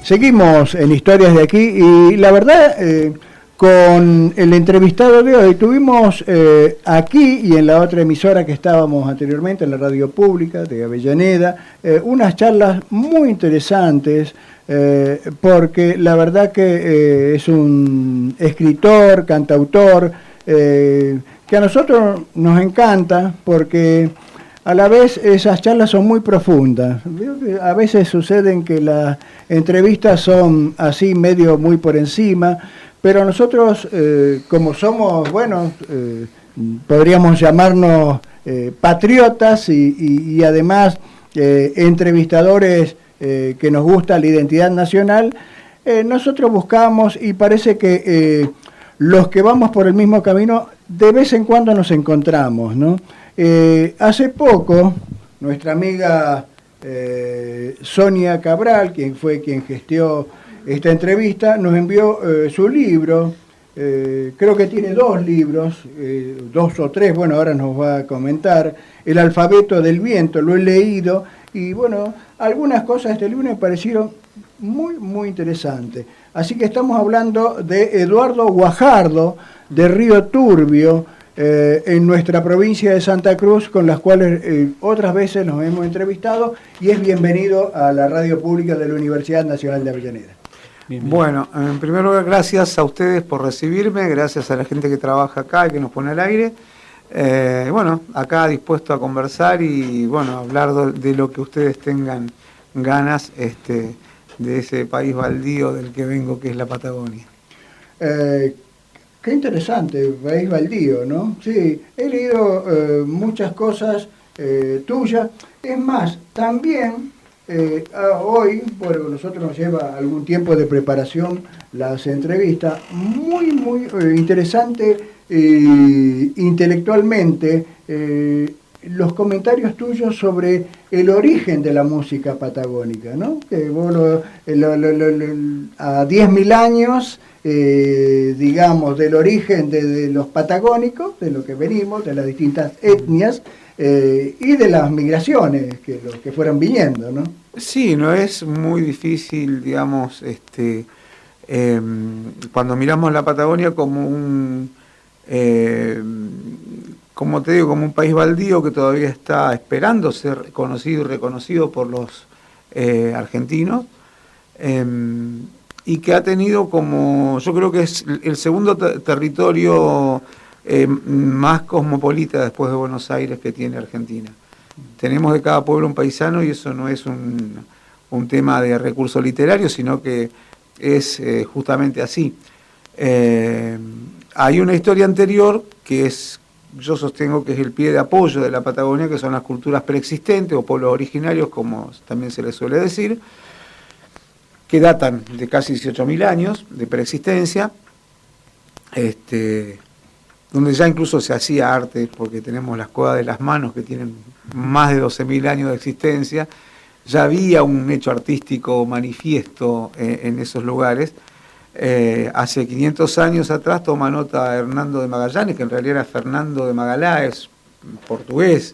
Seguimos en Historias de aquí y la verdad, con el entrevistado de hoy tuvimos aquí y en la otra emisora que estábamos anteriormente, en la radio pública de Avellaneda, unas charlas muy interesantes, porque la verdad que es un escritor, cantautor, que a nosotros nos encanta porque a la vez esas charlas son muy profundas. A veces suceden que las entrevistas son así medio muy por encima, pero nosotros como somos, bueno, podríamos llamarnos patriotas y además entrevistadores que nos gusta la identidad nacional, nosotros buscamos y parece que los que vamos por el mismo camino de vez en cuando nos encontramos, ¿no? Hace poco, nuestra amiga Sonia Cabral, quien fue quien gestió esta entrevista, nos envió su libro. Creo que tiene 2 libros, 2 o 3, bueno, ahora nos va a comentar. El alfabeto del viento, lo he leído, y bueno, algunas cosas de este libro me parecieron muy, muy interesantes. Así que estamos hablando de Eduardo Guajardo, de Río Turbio, en nuestra provincia de Santa Cruz, con las cuales otras veces nos hemos entrevistado, y es bienvenido a la radio pública de la Universidad Nacional de Avellaneda. Bienvenido. Bueno, en primer lugar, gracias a ustedes por recibirme, gracias a la gente que trabaja acá y que nos pone al aire. Bueno, acá dispuesto a conversar y bueno, hablar de lo que ustedes tengan ganas de ese país baldío del que vengo, que es la Patagonia. Qué interesante, país baldío, ¿no? Sí, he leído muchas cosas tuyas. Es más, también hoy, bueno, nosotros nos lleva algún tiempo de preparación las entrevistas, muy, muy interesante intelectualmente, los comentarios tuyos sobre el origen de la música patagónica, ¿no? Que vos a 10.000 años, digamos, del origen de los patagónicos, de lo que venimos, de las distintas etnias, y de las migraciones que los que fueron viniendo, ¿no? Sí, no es muy difícil, digamos, cuando miramos la Patagonia como un... como te digo, como un país baldío que todavía está esperando ser conocido y reconocido por los argentinos, y que ha tenido como, yo creo que es el segundo territorio más cosmopolita después de Buenos Aires que tiene Argentina. Tenemos de cada pueblo un paisano y eso no es un tema de recurso literario, sino que es justamente así. Hay una historia anterior que es, yo sostengo que es el pie de apoyo de la Patagonia, que son las culturas preexistentes o pueblos originarios, como también se les suele decir, que datan de casi 18.000 años de preexistencia, donde ya incluso se hacía arte, porque tenemos las cuevas de las manos que tienen más de 12.000 años de existencia. Ya había un hecho artístico manifiesto en esos lugares. Hace 500 años atrás toma nota Hernando de Magallanes, que en realidad era Fernando de Magallanes, portugués,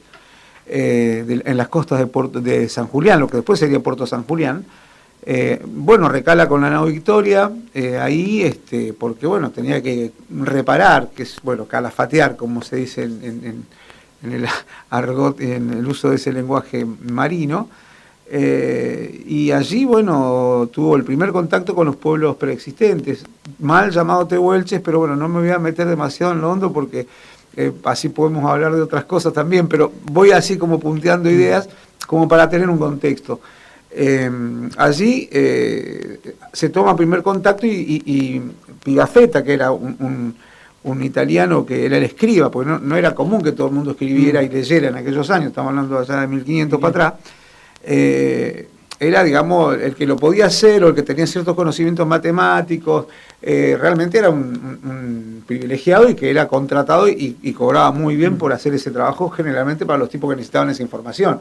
en las costas de San Julián, lo que después sería Puerto San Julián. Bueno, recala con la nao Victoria, ahí, porque bueno, tenía que reparar, que es, bueno, calafatear, como se dice en el argot, en el uso de ese lenguaje marino. Y allí, bueno, tuvo el primer contacto con los pueblos preexistentes, mal llamado tehuelches, pero bueno, no me voy a meter demasiado en lo hondo porque así podemos hablar de otras cosas también, pero voy así como punteando ideas como para tener un contexto. Allí se toma primer contacto y Pigafetta, que era un italiano que era el escriba, porque no era común que todo el mundo escribiera y leyera en aquellos años, estamos hablando allá de 1500 para atrás. Era, digamos, el que lo podía hacer o el que tenía ciertos conocimientos matemáticos, realmente era un privilegiado y que era contratado y cobraba muy bien por hacer ese trabajo, generalmente para los tipos que necesitaban esa información,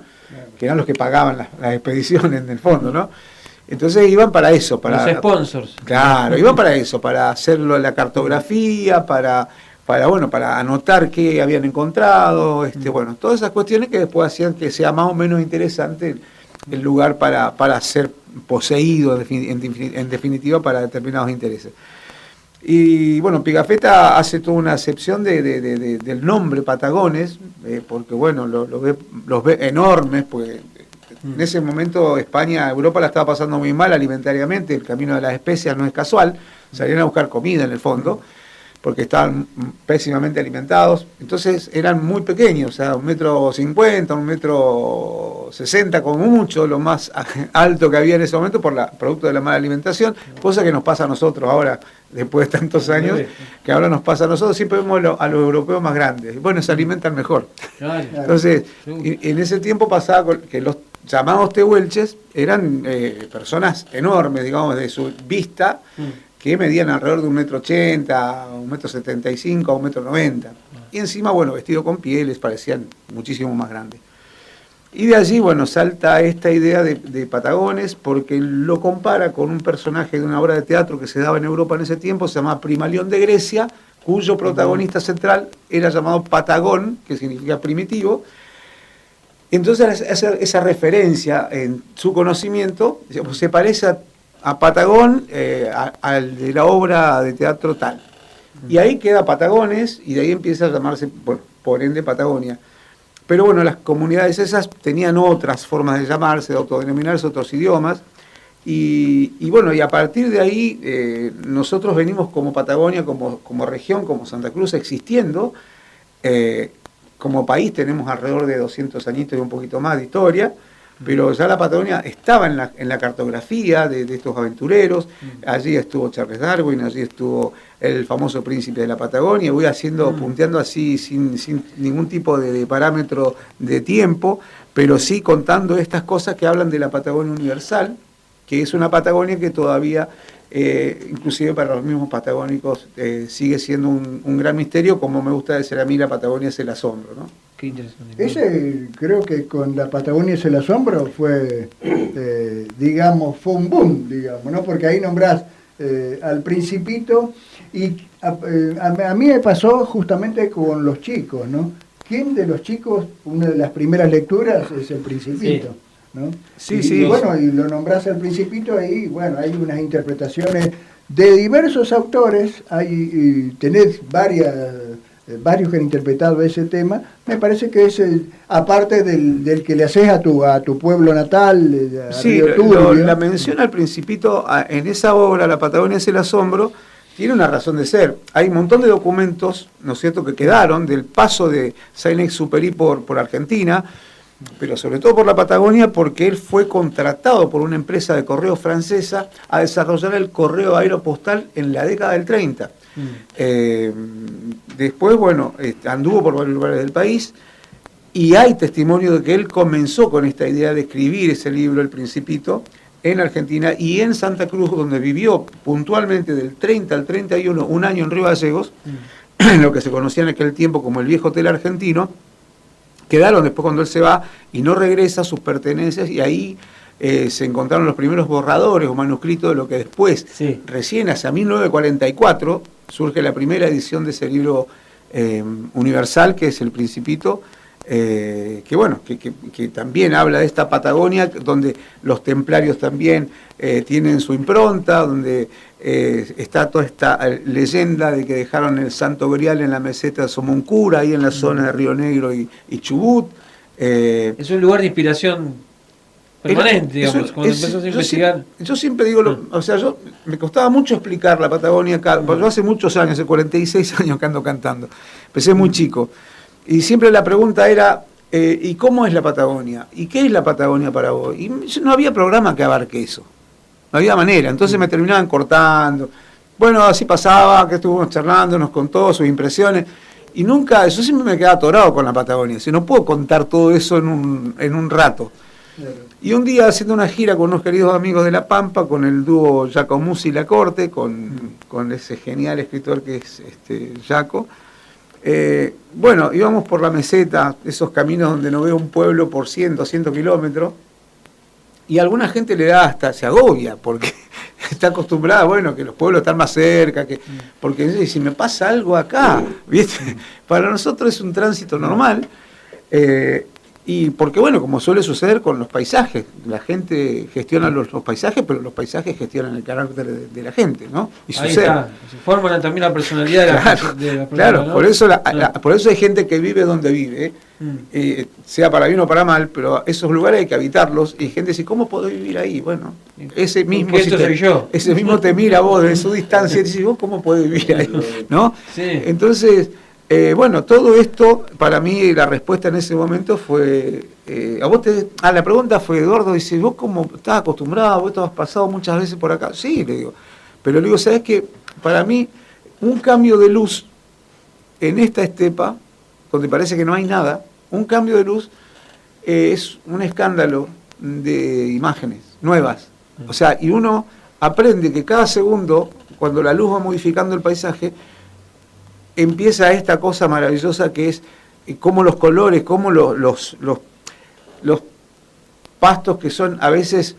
que eran los que pagaban las expediciones en el fondo, ¿no? Entonces iban para eso, para los sponsors. Claro, iban para eso, para hacerlo la cartografía, para anotar qué habían encontrado, bueno, todas esas cuestiones que después hacían que sea más o menos interesante el lugar para ser poseído, en definitiva, para determinados intereses. Y bueno, Pigafetta hace toda una acepción del nombre Patagones, porque bueno, los ve enormes, pues en ese momento Europa la estaba pasando muy mal alimentariamente, el camino de las especias no es casual, salían a buscar comida en el fondo, porque estaban pésimamente alimentados, entonces eran muy pequeños, o sea, 1,50 m, 1,60 m como mucho, lo más alto que había en ese momento producto de la mala alimentación, cosa que nos pasa a nosotros ahora, después de tantos años, que ahora nos pasa a nosotros, siempre vemos a los europeos más grandes, y bueno, se alimentan mejor. Entonces, en ese tiempo pasaba que los llamados tehuelches eran personas enormes, digamos, de su vista, que medían alrededor de 1,80 m, 1,75 m, 1,90 m. Y encima, bueno, vestido con pieles, parecían muchísimo más grandes. Y de allí, bueno, salta esta idea de Patagones, porque lo compara con un personaje de una obra de teatro que se daba en Europa en ese tiempo, se llamaba Primalión de Grecia, cuyo protagonista central era llamado Patagón, que significa primitivo. Entonces, esa referencia en su conocimiento se parece a Patagón, al de la obra de teatro tal. Y ahí queda Patagones, y de ahí empieza a llamarse, bueno, por ende, Patagonia. Pero bueno, las comunidades esas tenían otras formas de llamarse, de autodenominarse, otros idiomas, y bueno, y a partir de ahí nosotros venimos como Patagonia, como región, como Santa Cruz, existiendo. Como país tenemos alrededor de 200 añitos y un poquito más de historia, pero ya la Patagonia estaba en la cartografía de estos aventureros. Allí estuvo Charles Darwin, allí estuvo el famoso príncipe de la Patagonia. Voy punteando así sin ningún tipo de parámetro de tiempo, pero sí contando estas cosas que hablan de la Patagonia universal, que es una Patagonia que todavía, inclusive para los mismos patagónicos, sigue siendo un gran misterio. Como me gusta decir a mí, la Patagonia es el asombro, ¿no? Qué interesante. Ese, creo que con la Patagonia es el asombro, fue, digamos, fue un boom, digamos, ¿no? Porque ahí nombrás al Principito, y a mí me pasó justamente con los chicos, ¿no? ¿Quién de los chicos, una de las primeras lecturas es el Principito? Sí. ¿No? Sí. Y bueno, y lo nombrás al Principito, ahí, bueno, hay unas interpretaciones de diversos autores, tenés varios que han interpretado ese tema. Me parece que es aparte del que le haces a tu pueblo natal, a sí, Río Turbio. La mención al Principito en esa obra, La Patagonia es el asombro, tiene una razón de ser. Hay un montón de documentos, ¿no es cierto?, que quedaron del paso de Saint-Exupéry por Argentina, pero sobre todo por la Patagonia, porque él fue contratado por una empresa de correo francesa a desarrollar el correo aeropostal en la década del 30. Después, bueno, anduvo por varios lugares del país, y hay testimonio de que él comenzó con esta idea de escribir ese libro, El Principito, en Argentina y en Santa Cruz, donde vivió puntualmente del 30 al 31, un año en Río Gallegos, en lo que se conocía en aquel tiempo como el Viejo Hotel Argentino. Quedaron después, cuando él se va y no regresa, sus pertenencias, y ahí se encontraron los primeros borradores o manuscritos de lo que después, recién hacia 1944, surge la primera edición de ese libro universal, que es El Principito, que bueno, que también habla de esta Patagonia, donde los templarios también tienen su impronta, donde está toda esta leyenda de que dejaron el Santo Grial en la meseta de Somoncura, ahí en la zona de Río Negro y Chubut. Es un lugar de inspiración permanente, digamos, cuando empezás a investigar. Yo siempre digo, me costaba mucho explicar la Patagonia, porque yo hace muchos años, hace 46 años que ando cantando, empecé muy chico, y siempre la pregunta era, ¿y cómo es la Patagonia? ¿Y qué es la Patagonia para vos? Y no había programa que abarque eso, no había manera, entonces me terminaban cortando. Bueno, así pasaba, que estuvimos charlando, nos contó sus impresiones, y nunca, yo siempre me quedaba atorado con la Patagonia, si no puedo contar todo eso en un rato. Y un día, haciendo una gira con unos queridos amigos de La Pampa, con el dúo Jaco Musi y La Corte, con ese genial escritor que es Jaco, bueno, íbamos por la meseta, esos caminos donde no veo un pueblo por 100, 200 kilómetros, y a alguna gente le da hasta, se agobia, porque está acostumbrada, bueno, que los pueblos están más cerca, porque si me pasa algo acá, ¿viste? Para nosotros es un tránsito normal. Y porque, bueno, como suele suceder con los paisajes, la gente gestiona los paisajes, pero los paisajes gestionan el carácter de la gente, ¿no? Y ahí sucede. está, se forman también la personalidad de la persona, Claro, ¿no? por eso hay gente que vive donde vive, sea para bien o para mal, pero esos lugares hay que habitarlos, y hay gente dice, ¿cómo puedo vivir ahí? Bueno, ese mismo, ese mismo te mira a vos desde su distancia y te dice, ¿vos cómo podés vivir ahí? ¿No? Sí. Entonces, bueno, todo esto, para mí la respuesta en ese momento fue, la pregunta fue, Eduardo, dice, ¿vos cómo estás acostumbrado? ¿Vos estabas pasado muchas veces por acá? Sí, le digo, pero le digo, ¿sabés qué? Para mí, un cambio de luz en esta estepa, donde parece que no hay nada, un cambio de luz es un escándalo de imágenes nuevas. O sea, y uno aprende que cada segundo, cuando la luz va modificando el paisaje, empieza esta cosa maravillosa que es cómo los colores, cómo los pastos que son a veces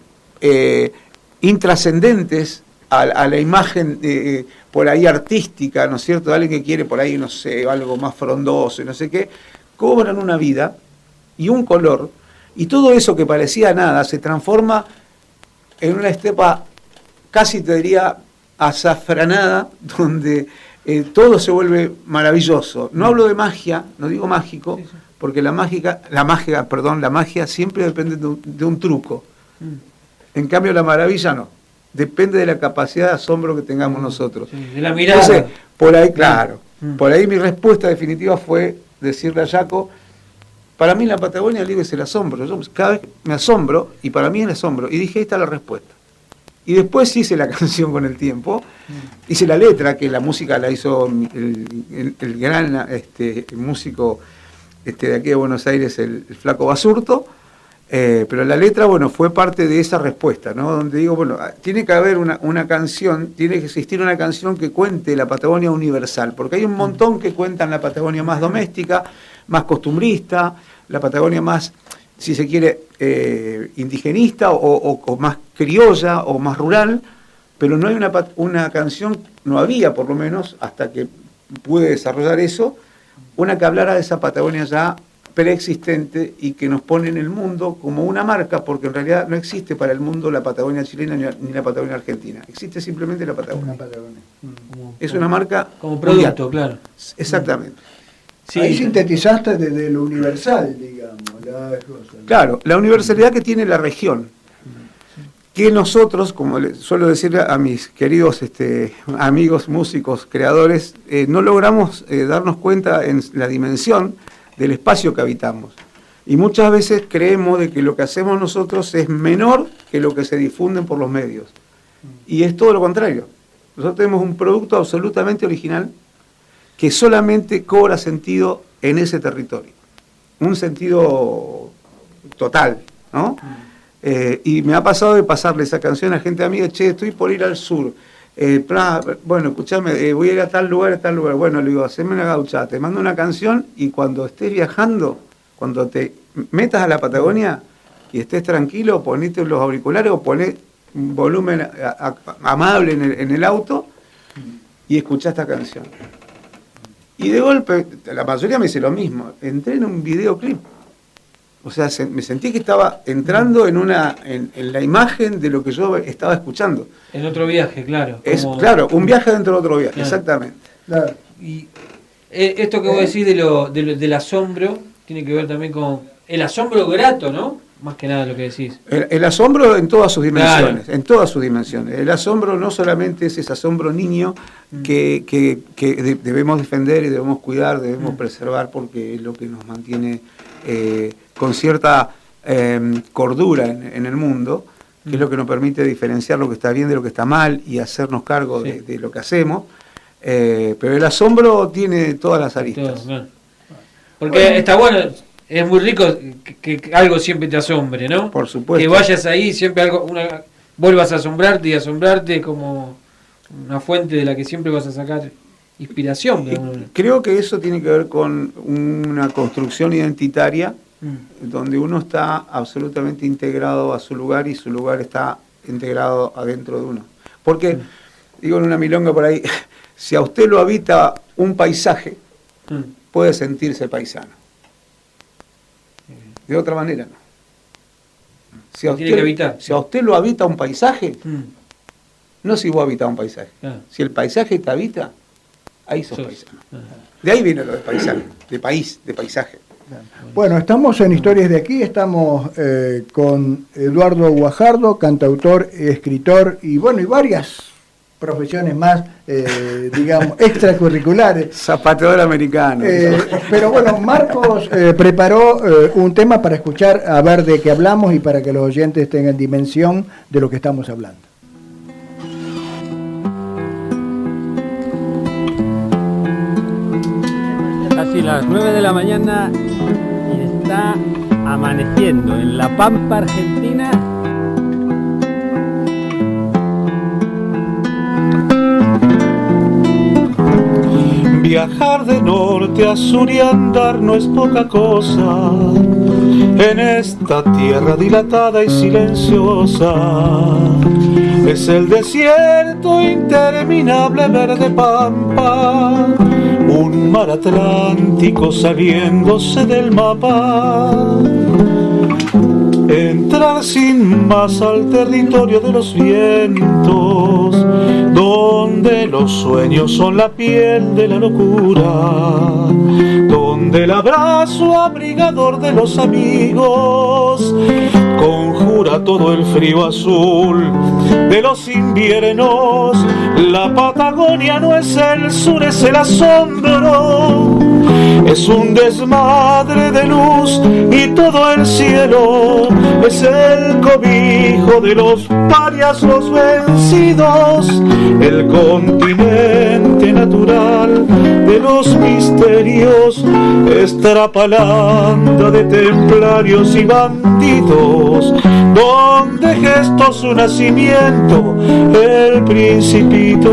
intrascendentes a la imagen por ahí artística, ¿no es cierto? Alguien que quiere por ahí, no sé, algo más frondoso y no sé qué, cobran una vida y un color, y todo eso que parecía nada se transforma en una estepa casi te diría azafranada, donde todo se vuelve maravilloso. No hablo de magia, no digo mágico, porque la magia siempre depende de un truco. En cambio la maravilla no. Depende de la capacidad de asombro que tengamos nosotros. Sí, de la mirada. Entonces, por ahí, claro, por ahí mi respuesta definitiva fue decirle a Jaco, para mí en la Patagonia digo es el asombro. Yo cada vez me asombro y para mí es el asombro. Y dije, ahí está la respuesta. Y después hice la canción con el tiempo, hice la letra, que la música la hizo el gran músico de aquí de Buenos Aires, el Flaco Basurto, pero la letra, bueno, fue parte de esa respuesta, ¿no? Donde digo, bueno, tiene que haber una canción, tiene que existir una canción que cuente la Patagonia universal, porque hay un montón que cuentan la Patagonia más doméstica, más costumbrista, la Patagonia más, si se quiere, indigenista o más criolla o más rural, pero no hay una canción, no había por lo menos, hasta que pude desarrollar eso, una que hablara de esa Patagonia ya preexistente y que nos pone en el mundo como una marca, porque en realidad no existe para el mundo la Patagonia chilena ni la Patagonia argentina, existe simplemente la Patagonia. Es una marca como producto, mundial. claro. Exactamente. Sí, ahí sintetizaste desde lo universal, digamos. Claro, la universalidad que tiene la región, que nosotros, como suelo decir a mis queridos amigos músicos, creadores, no logramos darnos cuenta en la dimensión del espacio que habitamos. Y muchas veces creemos de que lo que hacemos nosotros es menor que lo que se difunden por los medios. Y es todo lo contrario. Nosotros tenemos un producto absolutamente original que solamente cobra sentido en ese territorio. Un sentido total, ¿no? Y me ha pasado de pasarle esa canción a gente amiga, che, estoy por ir al sur. Bueno, escuchame, voy a ir a tal lugar, Bueno, le digo, haceme una gauchada, te mando una canción y cuando estés viajando, cuando te metas a la Patagonia y estés tranquilo, ponete los auriculares o poné un volumen amable en el auto y escuchá esta canción. Y de golpe, la mayoría me dice lo mismo, entré en un videoclip. O sea, me sentí que estaba entrando en la imagen de lo que yo estaba escuchando. En otro viaje, claro. Claro, un viaje dentro de otro viaje, claro. Exactamente. Claro. Y esto que vos decís del asombro, tiene que ver también con el asombro grato, ¿no? Más que nada lo que decís. El asombro en todas sus dimensiones, claro. En todas sus dimensiones. El asombro no solamente es ese asombro niño que debemos defender y debemos cuidar, debemos preservar, porque es lo que nos mantiene con cierta cordura en el mundo, que es lo que nos permite diferenciar lo que está bien de lo que está mal y hacernos cargo de lo que hacemos. Pero el asombro tiene todas las aristas. Claro. Porque está bueno, es muy rico que algo siempre te asombre, ¿no? Por supuesto. Que vayas ahí y siempre vuelvas a asombrarte y asombrarte es como una fuente de la que siempre vas a sacar inspiración. Creo que eso tiene que ver con una construcción identitaria donde uno está absolutamente integrado a su lugar y su lugar está integrado adentro de uno. Porque, digo en una milonga por ahí, si a usted lo habita un paisaje, puede sentirse paisano. De otra manera no. Si a Tiene que habitar. Si a usted lo habita un paisaje, no si vos habitás un paisaje. Si el paisaje te habita, ahí sos paisano. De ahí viene lo de paisaje, de país, de paisaje. Bueno, estamos en Historias de Aquí, estamos con Eduardo Guajardo, cantautor, escritor y bueno, y varias profesiones más, digamos, extracurriculares. Zapateador americano. Pero bueno, Marcos preparó un tema para escuchar, a ver de qué hablamos y para que los oyentes tengan dimensión de lo que estamos hablando. Casi las 9 de la mañana y está amaneciendo en La Pampa, Argentina. Viajar de norte a sur y andar no es poca cosa en esta tierra dilatada y silenciosa. Es el desierto interminable verde pampa, un mar Atlántico saliéndose del mapa. Entrar sin más al territorio de los vientos, donde los sueños son la piel de la locura, donde el abrazo abrigador de los amigos conjura todo el frío azul de los inviernos. La Patagonia no es el sur, es el asombro. Es un desmadre de luz y todo el cielo es el cobijo de los parias, los vencidos, el continente natural de los misterios, estrapalanda de templarios y bandidos, donde gestó su nacimiento el Principito.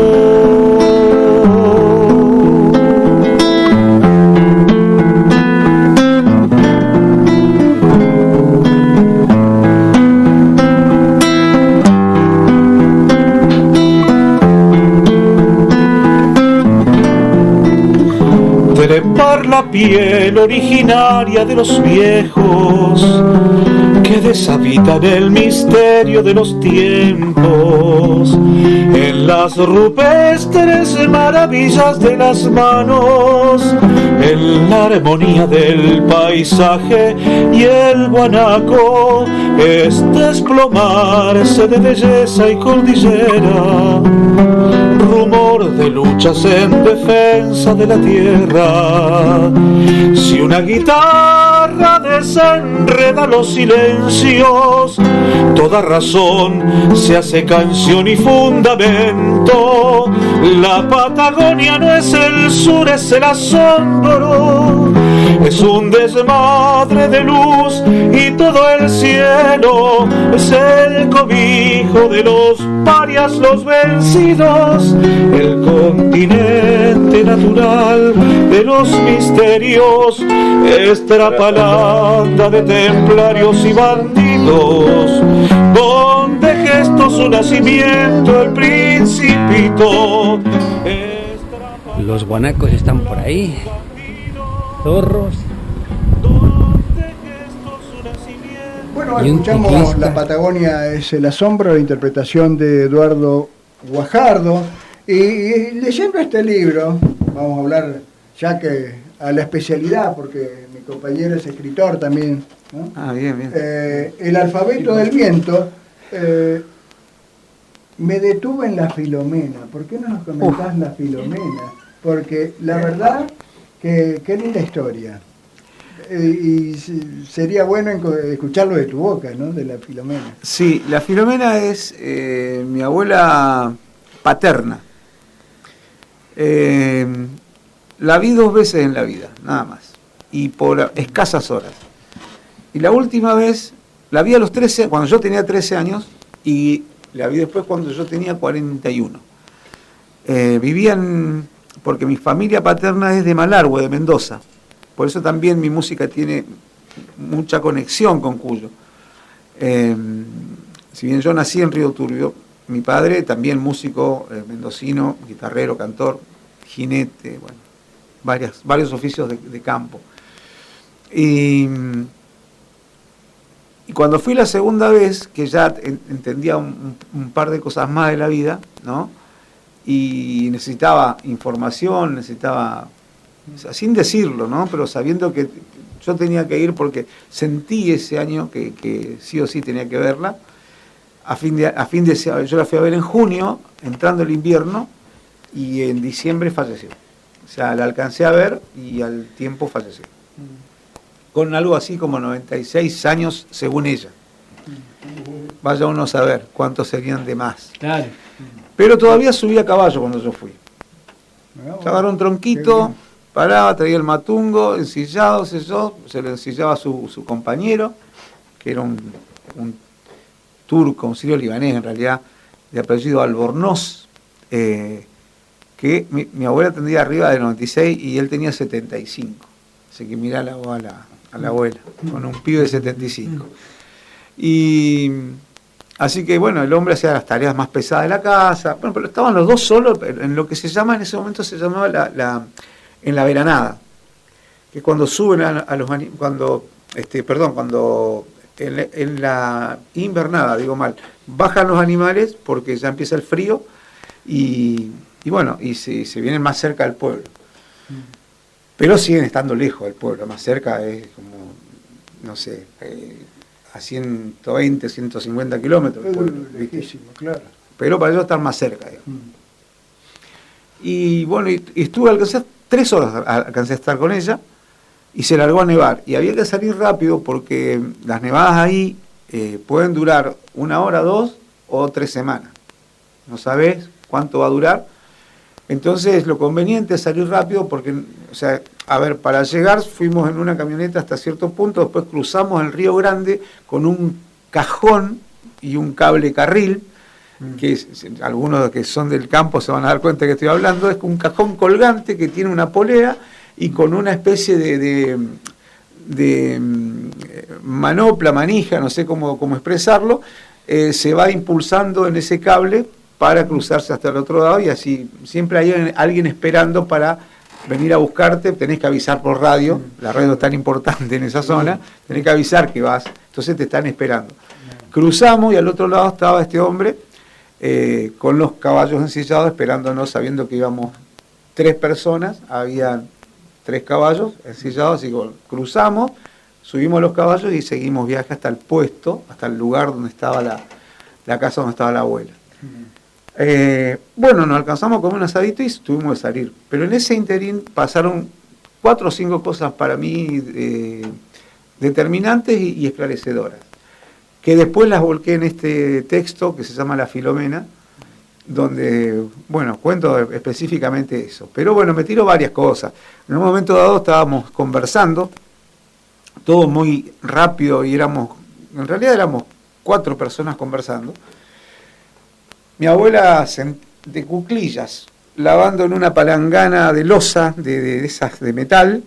Trepar la piel originaria de los viejos que deshabitan el misterio de los tiempos, en las rupestres maravillas de las manos, en la armonía del paisaje y el guanaco, es desplomarse de belleza y cordillera, rumor de luchas en defensa de la tierra. Si una guitarra desenreda los silencios, toda razón se hace canción y fundamento. La Patagonia no es el sur, es el asombro. Es un desmadre de luz y todo el cielo es el cobijo de los parias, los vencidos, el continente natural de los misterios, estrapalanda de templarios y bandidos, donde gestó su nacimiento el Principito. Los guanacos están por ahí, zorros. Bueno, escuchamos La Patagonia es el asombro, la interpretación de Eduardo Guajardo. Y leyendo este libro, vamos a hablar ya que a la especialidad, porque mi compañero es escritor también, ¿no? Bien, bien. El alfabeto del viento, me detuve en la Filomena. ¿Por qué no nos comentás la Filomena? Porque la verdad que qué linda historia. Y sería bueno escucharlo de tu boca, ¿no? De la Filomena. Sí, la Filomena es mi abuela paterna. La vi 2 veces en la vida, nada más. Y por escasas horas. Y la última vez la vi a los 13, cuando yo tenía 13 años, y la vi después cuando yo tenía 41. Vivían, porque mi familia paterna es de Malargüe, de Mendoza. Por eso también mi música tiene mucha conexión con Cuyo. Si bien yo nací en Río Turbio, mi padre también músico mendocino, guitarrero, cantor, jinete, bueno, varios oficios de campo. Y Y cuando fui la segunda vez, que ya entendía un par de cosas más de la vida, ¿no? Y necesitaba información, necesitaba, o sea, sin decirlo, ¿no? Pero sabiendo que yo tenía que ir porque sentí ese año que sí o sí tenía que verla. Yo la fui a ver en junio, entrando el invierno, y en diciembre falleció. O sea, la alcancé a ver y al tiempo falleció. Con algo así como 96 años, según ella. Vaya uno a saber cuántos serían de más. Claro. Pero todavía subía a caballo cuando yo fui. Se agarró un tronquito, paraba, traía el matungo, ensillado, se lo ensillaba a su compañero, que era un turco, un sirio libanés en realidad, de apellido Albornoz, que mi abuela tendría arriba de 96 y él tenía 75. Así que mirá a la abuela, con un pibe de 75. Y así que bueno, el hombre hacía las tareas más pesadas de la casa, bueno, pero estaban los dos solos en lo que se llama, en ese momento se llamaba en la veranada, que cuando suben a los cuando en la invernada, digo mal, bajan los animales porque ya empieza el frío y bueno, y se vienen más cerca del pueblo. Pero siguen estando lejos del pueblo, más cerca es como, no sé, a 120, 150 kilómetros del pueblo. Lejísimo, claro. Pero para ellos estar más cerca, digamos. Y bueno, y alcancé 3 horas alcancé a estar con ella, y se largó a nevar. Y había que salir rápido porque las nevadas ahí pueden durar 1 hora, 2 o 3 semanas. No sabés cuánto va a durar. Entonces lo conveniente es salir rápido porque, o sea, a ver, para llegar fuimos en una camioneta hasta cierto punto, después cruzamos el Río Grande con un cajón y un cable carril, que algunos que son del campo se van a dar cuenta que estoy hablando, es un cajón colgante que tiene una polea y con una especie de manopla, manija, no sé cómo expresarlo, se va impulsando en ese cable para cruzarse hasta el otro lado y así siempre hay alguien esperando para venir a buscarte, tenés que avisar por radio, la radio es tan importante en esa zona, tenés que avisar que vas, entonces te están esperando. Cruzamos y al otro lado estaba este hombre con los caballos ensillados esperándonos, sabiendo que íbamos 3 personas, había 3 caballos ensillados, así que cruzamos, subimos los caballos y seguimos viaje hasta el puesto, hasta el lugar donde estaba la casa donde estaba la abuela. Bueno, nos alcanzamos a comer un asadito y tuvimos que salir. Pero en ese interín pasaron 4 o 5 cosas para mí determinantes y esclarecedoras, que después las volqué en este texto que se llama La Filomena, donde, bueno, cuento específicamente eso. Pero bueno, me tiro varias cosas. En un momento dado estábamos conversando, todo muy rápido y en realidad éramos 4 personas conversando. Mi abuela de cuclillas, lavando en una palangana de loza, de esas de metal,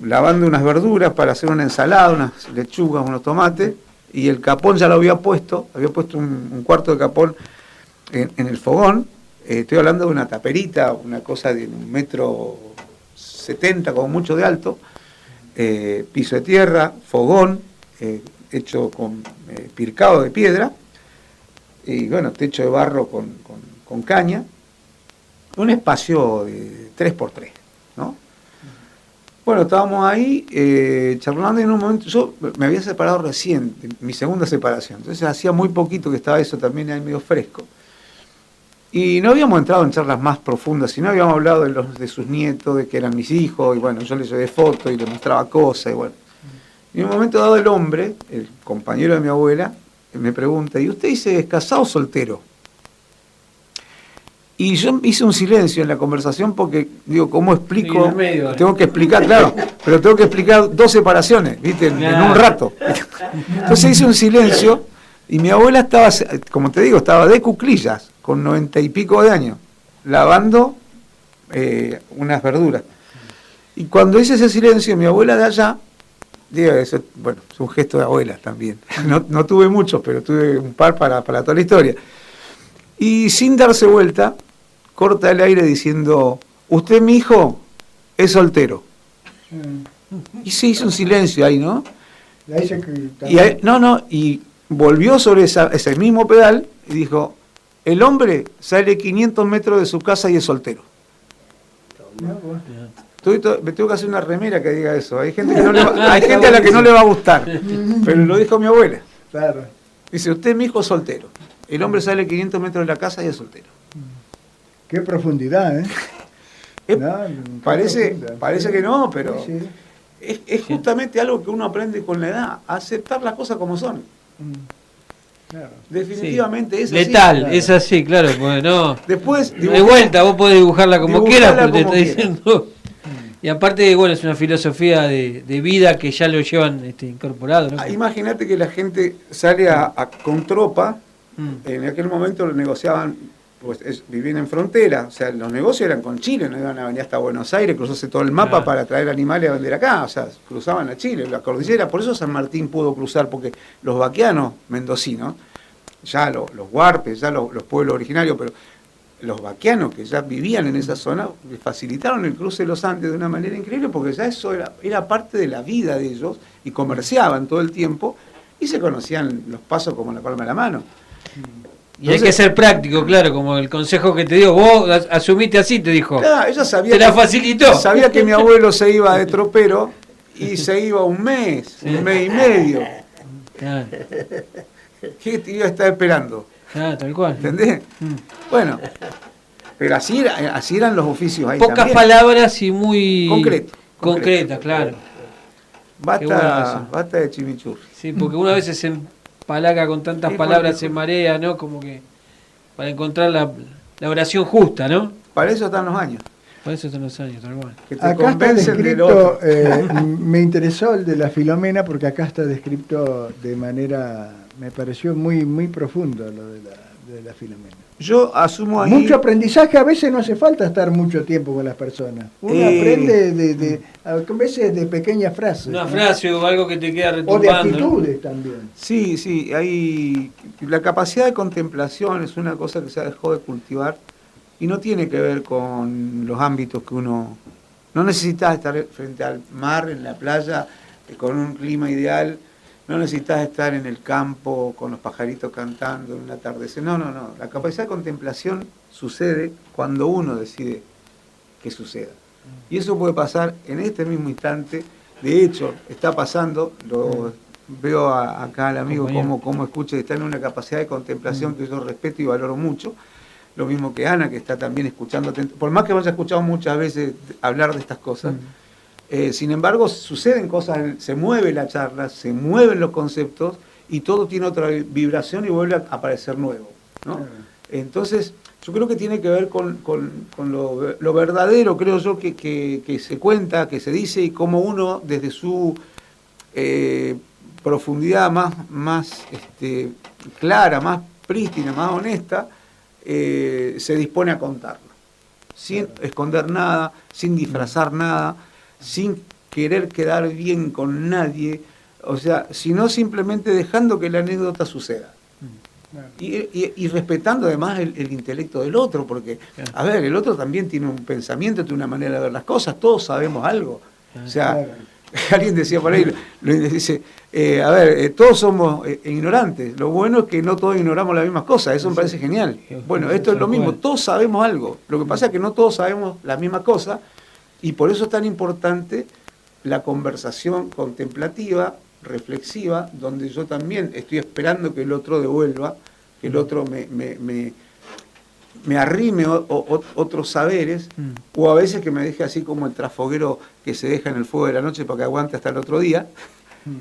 lavando unas verduras para hacer una ensalada, unas lechugas, unos tomates, y el capón ya lo había puesto un cuarto de capón en el fogón. Estoy hablando de una taperita, una cosa de 1,70 m como mucho de alto, piso de tierra, fogón, hecho con pircado de piedra, y bueno, techo de barro con caña, un espacio de 3x3, ¿no? Bueno, estábamos ahí charlando y en un momento, yo me había separado recién, mi segunda separación, entonces hacía muy poquito que estaba eso también ahí medio fresco. Y no habíamos entrado en charlas más profundas, sino habíamos hablado de sus nietos, de que eran mis hijos, y bueno, yo les llevé fotos y les mostraba cosas, y bueno. Y en un momento dado el hombre, el compañero de mi abuela, me pregunta, ¿y usted dice, es casado o soltero? Y yo hice un silencio en la conversación porque, digo, ¿cómo explico? Tengo que explicar, claro, pero tengo que explicar 2 separaciones, ¿viste? En un rato. Entonces hice un silencio y mi abuela estaba, como te digo, estaba de cuclillas, con 90 y pico de años, lavando unas verduras. Y cuando hice ese silencio, mi abuela de allá, digo, eso, bueno, es un gesto de abuela también. No tuve muchos, pero tuve un par para toda la historia. Y sin darse vuelta, corta el aire diciendo, usted, mi hijo, es soltero. Y se hizo un silencio ahí, ¿no? Y ahí se... y volvió sobre ese mismo pedal y dijo, el hombre sale 500 metros de su casa y es soltero. Me tengo que hacer una remera que diga eso. Hay gente, hay gente a la que no le va a gustar, pero lo dijo mi abuela. Claro. Dice, usted mi hijo es soltero. El hombre sale 500 metros de la casa y es soltero. Qué profundidad, ¿eh? Parece que no, pero sí. es justamente algo que uno aprende con la edad, a aceptar las cosas como son. Claro. Definitivamente es así. Letal, claro. Es así, claro. Pues no. Después, De vuelta, vos podés dibujarla como quieras, pero te como está quieras. diciendo. Y aparte, bueno, es una filosofía de vida que ya lo llevan incorporado, ¿no? Imagínate que la gente sale con tropa. En aquel momento lo negociaban, pues vivían en frontera, o sea, los negocios eran con Chile, no iban a venir hasta Buenos Aires, cruzarse todo el mapa Claro. para traer animales a vender acá, o sea, cruzaban a Chile, la cordillera, por eso San Martín pudo cruzar, porque los vaqueanos mendocinos, ya los huarpes, ya los pueblos originarios, pero los vaqueanos que ya vivían en esa zona, les facilitaron el cruce de los Andes de una manera increíble, porque ya eso era parte de la vida de ellos, y comerciaban todo el tiempo, y se conocían los pasos como la palma de la mano. Y hay que ser práctico, claro, como el consejo que te dio, vos asumiste así, te dijo. Claro, ella sabía Te la facilitó. Sabía que mi abuelo se iba de tropero y se iba un mes y medio. Claro, ¿Qué te iba a estar esperando? tal cual. ¿Entendés? Bueno, pero así eran los oficios ahí. Pocas también. palabras y muy Concretas, claro. Qué bueno eso. Basta de chimichurri. Sí, porque una vez se empalaga con tantas Sí, palabras, porque- se marea, ¿no? Como que para encontrar la oración justa, ¿no? Para eso están los años. Por eso son los años, tal cual. Que te Acá está convencen del descrito, otro. me interesó el de la Filomena porque acá está descrito de manera, me pareció muy profundo lo de la Filomena. Yo asumo ahí. Mucho aprendizaje, a veces no hace falta estar mucho tiempo con las personas. Uno aprende a veces de pequeñas frases. Una ¿no? frase o algo que te queda O de retumbando, ¿no? actitudes también. Sí, la capacidad de contemplación es una cosa que se dejó de cultivar y no tiene que ver con los ámbitos que uno... No necesitas estar frente al mar, en la playa, con un clima ideal, no necesitas estar en el campo con los pajaritos cantando en un atardecer. No. La capacidad de contemplación sucede cuando uno decide que suceda. Y eso puede pasar en este mismo instante. De hecho, está pasando, lo veo acá al amigo cómo escucha, está en una capacidad de contemplación que yo respeto y valoro mucho. Lo mismo que Ana, que está también escuchando, por más que haya escuchado muchas veces hablar de estas cosas, sin embargo suceden cosas, se mueve la charla, se mueven los conceptos y todo tiene otra vibración y vuelve a aparecer nuevo, ¿no? Entonces, yo creo que tiene que ver con lo verdadero, creo yo, que se cuenta, que se dice, y cómo uno, desde su profundidad más clara, más prístina, más honesta, se dispone a contarlo, sin esconder nada, sin disfrazar nada, sin querer quedar bien con nadie, o sea, sino simplemente dejando que la anécdota suceda. Y respetando además el intelecto del otro, porque, a ver, el otro también tiene un pensamiento, tiene una manera de ver las cosas, todos sabemos algo. O sea, alguien decía por ahí, dice, todos somos ignorantes, lo bueno es que no todos ignoramos las mismas cosas, eso me parece genial. Bueno, esto es lo mismo, todos sabemos algo, lo que pasa es que no todos sabemos la misma cosa, y por eso es tan importante la conversación contemplativa, reflexiva, donde yo también estoy esperando que el otro devuelva, que el otro me arrime otros saberes, o a veces que me deje así como el trasfoguero que se deja en el fuego de la noche para que aguante hasta el otro día,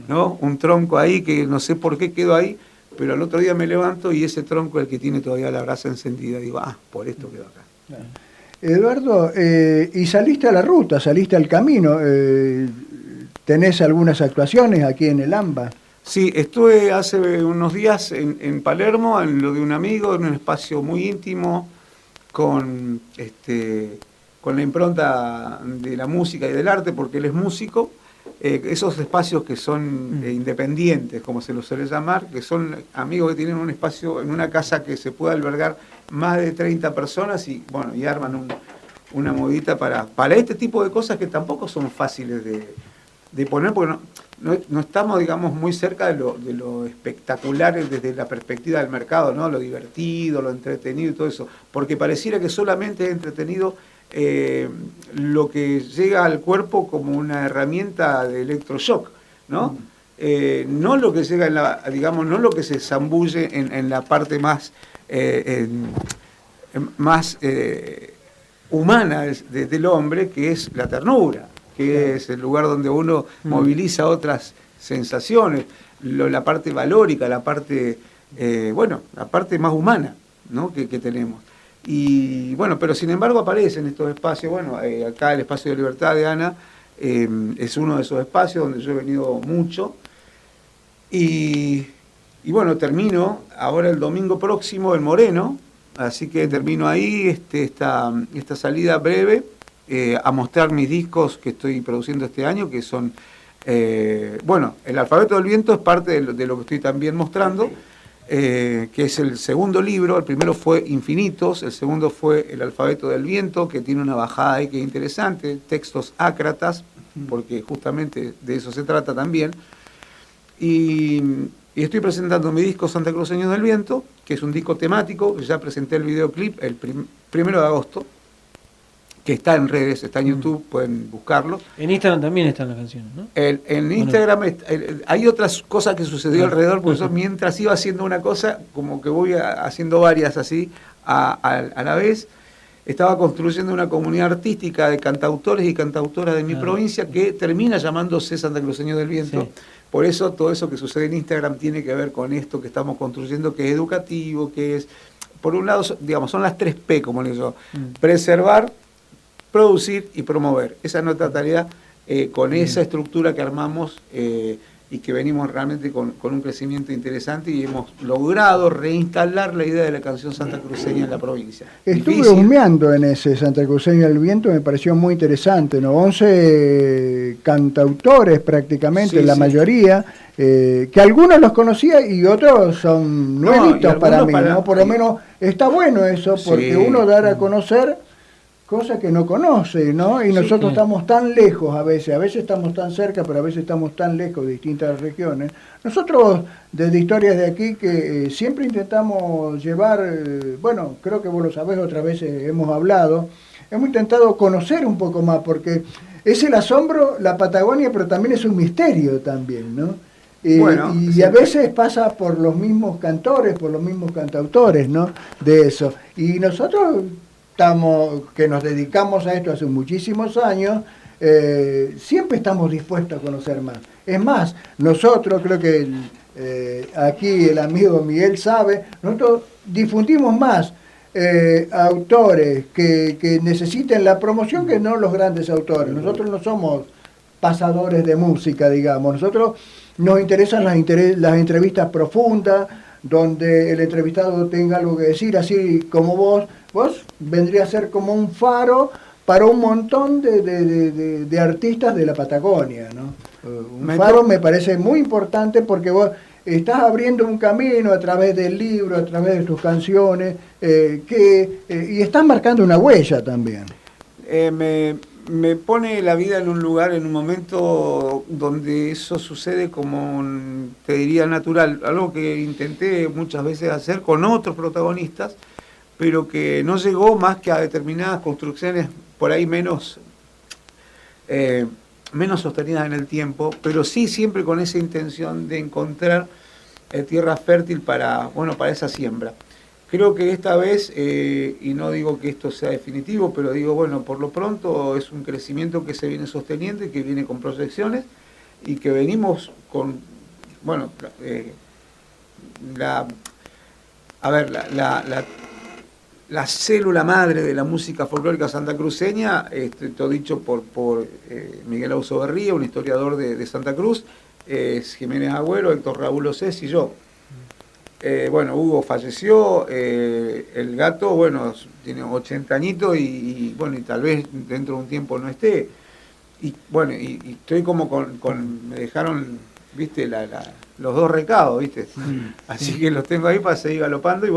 ¿no? Un tronco ahí que no sé por qué quedó ahí, pero al otro día me levanto y ese tronco es el que tiene todavía la brasa encendida, digo, por esto quedó acá. Eduardo, y saliste a la ruta, saliste al camino, ¿tenés algunas actuaciones aquí en el AMBA? Sí, estuve hace unos días en Palermo, en lo de un amigo, en un espacio muy íntimo, con la impronta de la música y del arte, porque él es músico. Esos espacios que son independientes, como se los suele llamar, que son amigos que tienen un espacio en una casa que se puede albergar más de 30 personas y arman una modita para este tipo de cosas que tampoco son fáciles de poner, porque no estamos, digamos, muy cerca de lo espectacular desde la perspectiva del mercado, ¿no? Lo divertido, lo entretenido y todo eso, porque pareciera que solamente es entretenido lo que llega al cuerpo como una herramienta de electroshock, ¿no? No lo que llega no lo que se zambulle en la parte más humana del hombre, que es la ternura, que es el lugar donde uno moviliza otras sensaciones, la parte valórica, la parte la parte más humana, ¿no? que tenemos. Y bueno, pero sin embargo aparecen estos espacios, acá el espacio de libertad de Ana es uno de esos espacios donde yo he venido mucho, y bueno, termino ahora el domingo próximo en Moreno, así que termino ahí esta salida breve a mostrar mis discos que estoy produciendo este año, que son, El Alfabeto del Viento es parte de lo que estoy también mostrando, que es el segundo libro. El primero fue Infinitos, el segundo fue El Alfabeto del Viento, que tiene una bajada ahí que es interesante, textos ácratas, porque justamente de eso se trata también. Y estoy presentando mi disco Santa Cruceños del Viento, que es un disco temático, ya presenté el videoclip el 1 de agosto, que está en redes, está en YouTube, pueden buscarlo. En Instagram también están las canciones, ¿no? En Instagram hay otras cosas que sucedió alrededor, porque yo mientras iba haciendo una cosa, como que voy haciendo varias así a la vez. Estaba construyendo una comunidad artística de cantautores y cantautoras de mi provincia que termina llamándose Santa Cruceños del Viento. Sí. Por eso todo eso que sucede en Instagram tiene que ver con esto que estamos construyendo, que es educativo, que es, por un lado, digamos, son las 3 P, como le digo, preservar, producir y promover. Esa es nuestra tarea con esa estructura que armamos y que venimos realmente con un crecimiento interesante, y hemos logrado reinstalar la idea de la canción santacruceña en la provincia. Estuve humeando en ese Santa Cruceño del Viento, me pareció muy interesante, ¿no? 11 cantautores prácticamente, la mayoría, que algunos los conocía y otros son nuevitos para mí, ¿no? Por lo menos está bueno eso, porque uno dar a conocer cosas que no conoce, ¿no? Y nosotros estamos tan lejos a veces estamos tan cerca, pero a veces estamos tan lejos de distintas regiones. Nosotros, desde Historias de Aquí, que siempre intentamos llevar, creo que vos lo sabés, otras veces hemos hablado, hemos intentado conocer un poco más, porque es el asombro, la Patagonia, pero también es un misterio también, ¿no? Y a veces pasa por los mismos cantores, por los mismos cantautores, ¿no? De eso. Y nosotros que nos dedicamos a esto hace muchísimos años, siempre estamos dispuestos a conocer más. Es más, nosotros, creo que aquí el amigo Miguel sabe, nosotros difundimos más autores que necesiten la promoción que no los grandes autores. Nosotros no somos pasadores de música, digamos. Nosotros nos interesan las entrevistas profundas, donde el entrevistado tenga algo que decir, así como vos vendría a ser como un faro para un montón de artistas de la Patagonia, ¿no? Un faro me parece muy importante porque vos estás abriendo un camino a través del libro, a través de tus canciones, y estás marcando una huella también. Me pone la vida en un lugar, en un momento donde eso sucede como, te diría, natural. Algo que intenté muchas veces hacer con otros protagonistas, pero que no llegó más que a determinadas construcciones por ahí menos sostenidas en el tiempo, pero sí siempre con esa intención de encontrar tierra fértil para esa siembra. Creo que esta vez, y no digo que esto sea definitivo, pero digo, por lo pronto es un crecimiento que se viene sosteniendo y que viene con proyecciones, y que venimos con, la célula madre de la música folclórica santacruceña, todo dicho por Miguel Ausoberría, un historiador de Santa Cruz, Jiménez Agüero, Héctor Raúl Océs y yo. Hugo falleció, el gato, tiene 80 añitos y tal vez dentro de un tiempo no esté. Y estoy como me dejaron, viste, los 2 recados, viste. Así que los tengo ahí para seguir galopando y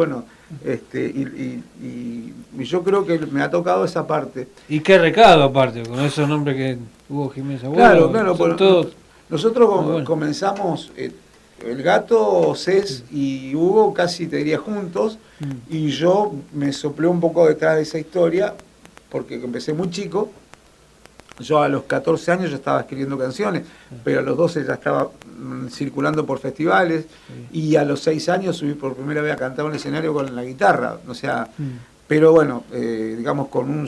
yo creo que me ha tocado esa parte. ¿Y qué recado aparte, con esos nombres que Hugo Jiménez Agüero? Claro, son todos Nosotros Muy bueno. comenzamos, el Gato, Cés y Hugo casi te diría juntos, y yo me soplé un poco detrás de esa historia, porque empecé muy chico. Yo a los 14 años ya estaba escribiendo canciones, pero a los 12 ya estaba circulando por festivales, y a los 6 años subí por primera vez a cantar un escenario con la guitarra, o sea, pero bueno, digamos con una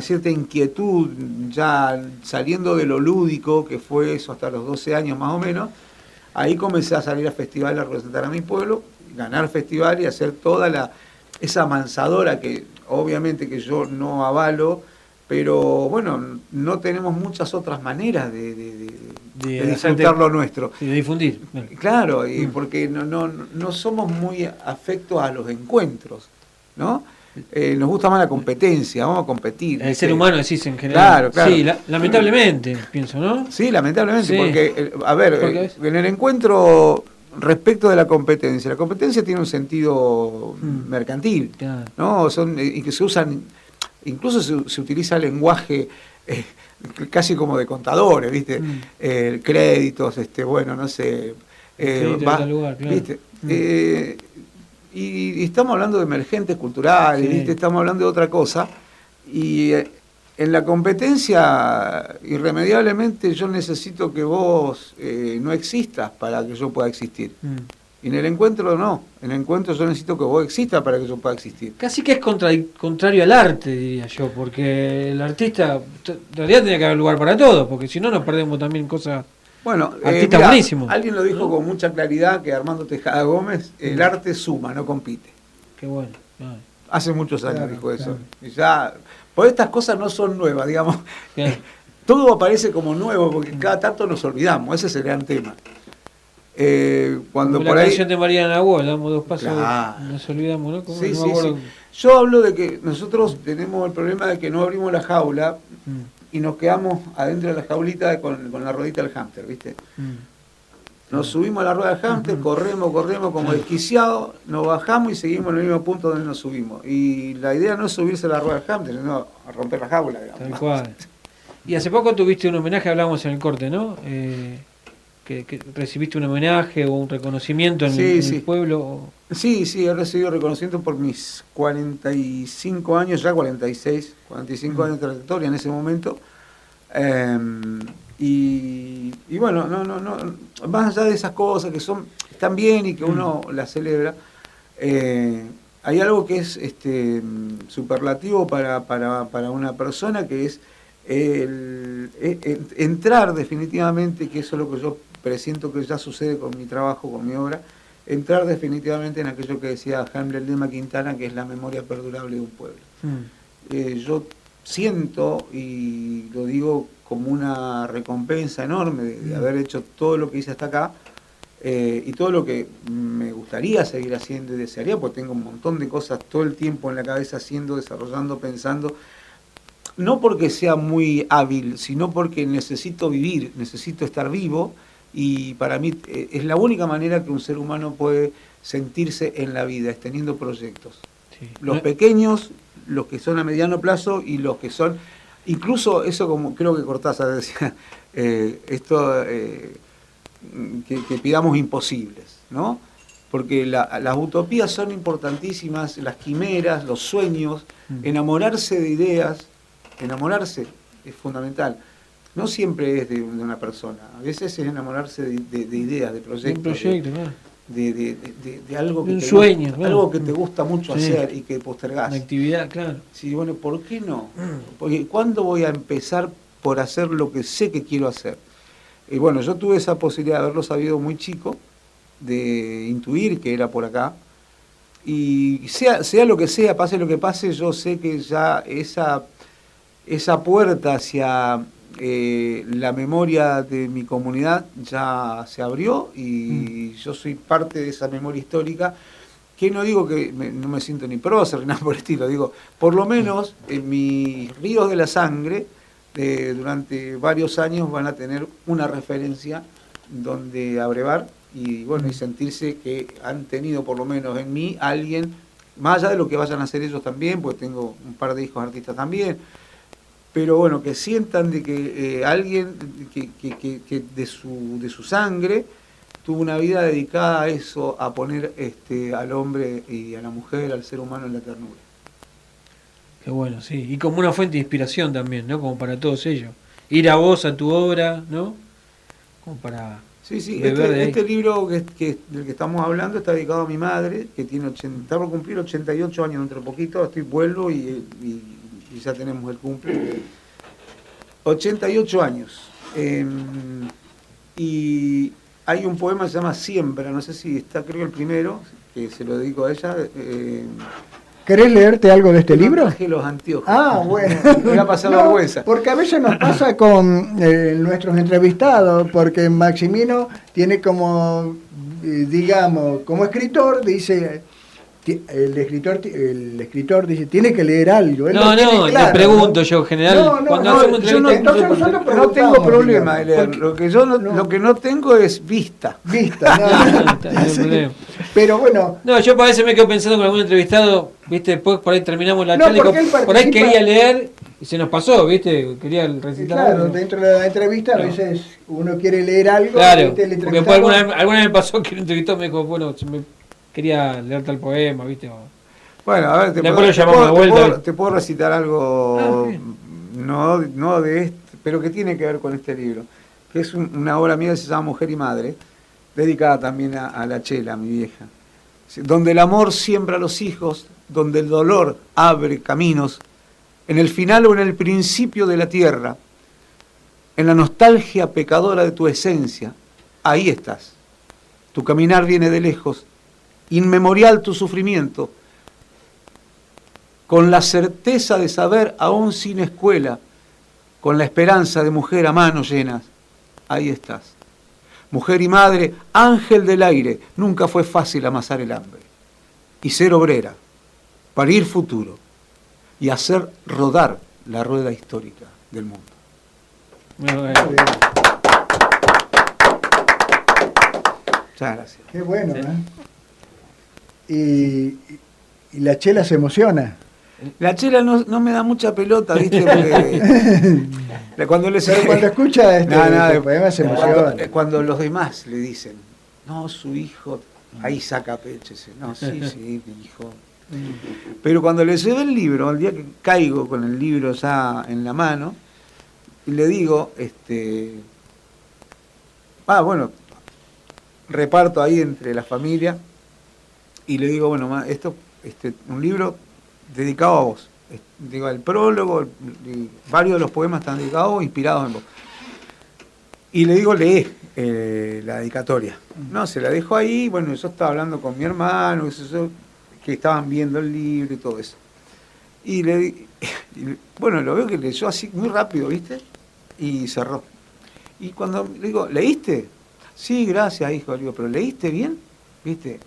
cierta inquietud, ya saliendo de lo lúdico, que fue eso hasta los 12 años más o menos. Ahí comencé a salir a festivales a representar a mi pueblo, ganar festival y hacer toda esa amansadora que obviamente que yo no avalo, pero bueno, no tenemos muchas otras maneras de disfrutar lo nuestro. Sí, de difundir. Bueno. Claro, y porque no somos muy afectos a los encuentros, ¿no? Nos gusta más la competencia, vamos a competir. El ser humano decís en general. Claro. Sí, lamentablemente, pienso, ¿no? Sí, lamentablemente, Sí. porque, en el encuentro respecto de la competencia tiene un sentido mercantil, Claro. ¿no? Y que se usan, incluso se utiliza lenguaje casi como de contadores, ¿viste? Créditos, bueno, no sé. Crédito de tal lugar, claro. ¿Viste? Y estamos hablando de emergentes culturales, Sí. ¿viste? Estamos hablando de otra cosa. Y en la competencia, irremediablemente, yo necesito que vos no existas para que yo pueda existir. Y en el encuentro no. En el encuentro yo necesito que vos existas para que yo pueda existir. Casi que es contrario al arte, diría yo, porque el artista en realidad tiene que haber lugar para todo, porque si no nos perdemos también cosas. Bueno, Artista mirá, buenísimo. alguien lo dijo ¿No? con mucha claridad, que Armando Tejada Gómez, el arte suma, no compite. Qué bueno. Ay, Hace muchos años Claro, dijo eso. claro. Y ya, por estas cosas no son nuevas, digamos. claro. Todo aparece como nuevo, porque cada tanto nos olvidamos, ese es el gran tema. Cuando Como por la ahí... canción de Mariana Nagüe, damos dos pasos, Claro. nos olvidamos, ¿no? Como Sí, no sí, me acuerdo. sí. Yo hablo de que nosotros tenemos el problema de que no abrimos la jaula y nos quedamos adentro de la jaulita con la ruedita del hámster, ¿viste? Nos subimos a la rueda del hámster, corremos como desquiciados, nos bajamos y seguimos en el mismo punto donde nos subimos. Y la idea no es subirse a la rueda del hámster, sino a romper la jaula, digamos. Tal cual. Y hace poco tuviste un homenaje, hablábamos en el corte, ¿no? Que recibiste un homenaje o un reconocimiento en, Sí, en sí. el pueblo. Sí, he recibido reconocimiento por mis 45 años, ya 45 años de trayectoria en ese momento. Y bueno, no, más allá de esas cosas que están bien y que uno las celebra, hay algo que es superlativo para una persona, que es entrar definitivamente, que eso es lo que yo presiento que ya sucede con mi trabajo, con mi obra, entrar definitivamente en aquello que decía Hamlet Lema Quintana, que es la memoria perdurable de un pueblo. Yo siento, y lo digo como una recompensa enorme de haber hecho todo lo que hice hasta acá, y todo lo que me gustaría seguir haciendo y desearía, porque tengo un montón de cosas todo el tiempo en la cabeza haciendo, desarrollando, pensando, no porque sea muy hábil, sino porque necesito vivir, necesito estar vivo, y para mí es la única manera que un ser humano puede sentirse en la vida, es teniendo proyectos. Sí. Los pequeños, los que son a mediano plazo y los que son, incluso eso, como creo que Cortázar decía, que pidamos imposibles, ¿no? Porque las utopías son importantísimas, las quimeras, los sueños, enamorarse de ideas, enamorarse es fundamental. No siempre es de una persona, a veces es enamorarse de ideas, de proyectos. Un proyecto, claro. De algo que Un sueño, gusta, claro. algo que te gusta mucho Sí. hacer y que postergás. Una actividad, claro. Sí, bueno, ¿por qué no? Porque ¿cuándo voy a empezar por hacer lo que sé que quiero hacer? Y bueno, yo tuve esa posibilidad de haberlo sabido muy chico, de intuir que era por acá. Y sea lo que sea, pase lo que pase, yo sé que ya esa puerta hacia la memoria de mi comunidad ya se abrió, y yo soy parte de esa memoria histórica, que no digo que no me siento ni prócer ni nada por el estilo, digo, por lo menos en mis ríos de la sangre, durante varios años van a tener una referencia donde abrevar y bueno, y sentirse que han tenido por lo menos en mí alguien, más allá de lo que vayan a hacer ellos también, porque tengo un par de hijos artistas también, pero bueno, que sientan de que alguien que de su sangre tuvo una vida dedicada a eso, a poner al hombre y a la mujer, al ser humano en la ternura. Qué bueno, sí. Y como una fuente de inspiración también, ¿no? Como para todos ellos. Ir a vos, a tu obra, ¿no? Como para... Sí, beber de ahí. este libro del que estamos hablando está dedicado a mi madre, que está por cumplir 88 años dentro de poquito, vuelvo y ya tenemos el cumple. 88 años. Y hay un poema que se llama Siembra, no sé si está, creo que el primero, que se lo dedico a ella. ¿Querés leerte algo de este libro? Traje los anteojos. Ah, bueno. Me voy a pasar vergüenza. Porque a veces nos pasa con nuestros entrevistados, porque Maximino tiene como, digamos, como escritor, dice, el escritor dice, tiene que leer algo. Él No, tiene claro, le pregunto ¿no? yo, en general, cuando hacemos entonces entrevistas... nosotros No tengo problema de leer. porque- Lo que no tengo es vista. Vista, No hay problema. pero bueno, No, yo a veces me quedo pensando con algún entrevistado, ¿viste? Después por ahí terminamos la No, charla y porque él por ahí participa- quería leer y se nos pasó, ¿viste? Quería recitar claro, algo. dentro de la entrevista a veces uno quiere leer algo, Claro, ¿viste? El porque entrevistado- después alguna vez me pasó que el entrevistado me dijo, bueno, quería leer tal poema, ¿viste? Bueno, a ver, Después lo llamamos de vuelta. te puedo recitar algo, bien. no de este, pero que tiene que ver con este libro, que es una obra mía que se llama Mujer y Madre, dedicada también a la Chela, mi vieja. Donde el amor siembra a los hijos, donde el dolor abre caminos, en el final o en el principio de la tierra, en la nostalgia pecadora de tu esencia, ahí estás. Tu caminar viene de lejos, inmemorial tu sufrimiento, con la certeza de saber, aún sin escuela, con la esperanza de mujer a manos llenas, ahí estás. Mujer y madre, ángel del aire, nunca fue fácil amasar el hambre. Y ser obrera, parir futuro, y hacer rodar la rueda histórica del mundo. Muy bueno. Muchas gracias. Qué bueno, Sí. Y la Chela se emociona. La Chela no me da mucha pelota, ¿viste? Porque cuando Pero cuando escucha este poema se emociona. Cuando los demás le dicen, no, su hijo, ahí saca pecho. No, sí, mi hijo. Pero cuando le llevé el libro, el día que caigo con el libro ya en la mano, y le digo, bueno, reparto ahí entre la familia, y le digo, bueno, esto, un libro dedicado a vos. Digo, el prólogo, varios de los poemas están dedicados a vos, inspirados en vos. Y le digo, lee la dedicatoria. No, se la dejo ahí, bueno, yo estaba hablando con mi hermano, que estaban viendo el libro y todo eso. Y bueno, lo veo que leyó así muy rápido, ¿viste? Y cerró. Y cuando le digo, ¿leíste? Sí, gracias, hijo. Le digo, ¿pero leíste bien? ¿Viste?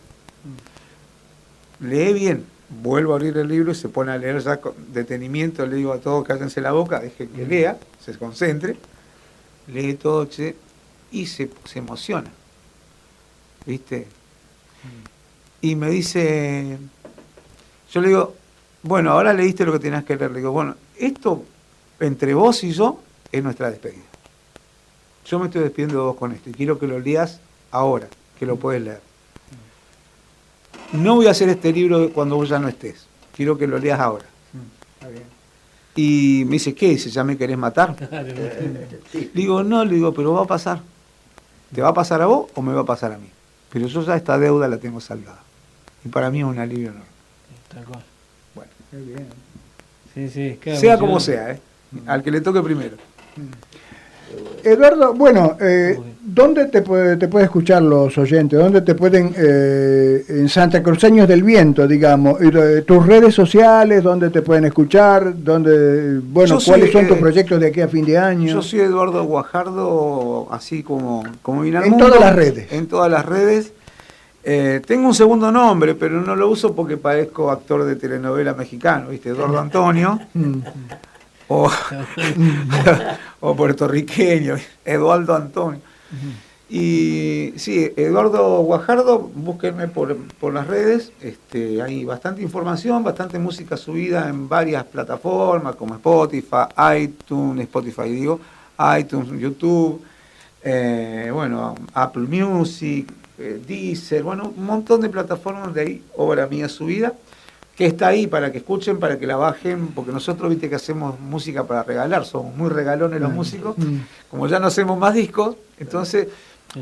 Lee bien. Vuelvo a abrir el libro y se pone a leer ya con detenimiento. Le digo a todos, cállense la boca, dejen que lea, se concentre. Lee todo, che, y se emociona. ¿Viste? Y me dice, yo le digo, bueno, ahora leíste lo que tenías que leer. Le digo, bueno, esto entre vos y yo es nuestra despedida. Yo me estoy despidiendo de vos con esto y quiero que lo leas ahora, que lo puedes leer. No voy a hacer este libro cuando vos ya no estés, quiero que lo leas ahora. Está bien. Y me dice, ¿qué? ¿Ya me querés matar? Le digo, no, pero va a pasar. ¿Te va a pasar a vos o me va a pasar a mí? Pero yo ya esta deuda la tengo saldada. Y para mí es un alivio enorme. Tal cual. Bueno, Qué bien. Sí, queda sea como emocionante. sea, al que le toque primero. Eduardo, bueno, ¿dónde te puede escuchar los oyentes? ¿Dónde te pueden, en Santa Cruceños del Viento, digamos, tus redes sociales, dónde te pueden escuchar? ¿Cuáles son tus proyectos de aquí a fin de año? Yo soy Eduardo Guajardo, así como vine al En mundo. todas las redes. En todas las redes. Tengo un segundo nombre, pero no lo uso porque parezco actor de telenovela mexicano, ¿viste? Eduardo Antonio. O puertorriqueño, Eduardo Antonio. Y sí, Eduardo Guajardo, búsquenme por las redes, hay bastante información, bastante música subida en varias plataformas como Spotify, iTunes, YouTube, bueno, Apple Music, Deezer, bueno, un montón de plataformas de ahí, obra mía subida, que está ahí para que escuchen, para que la bajen, porque nosotros, viste que hacemos música para regalar, somos muy regalones los músicos, como ya no hacemos más discos, entonces...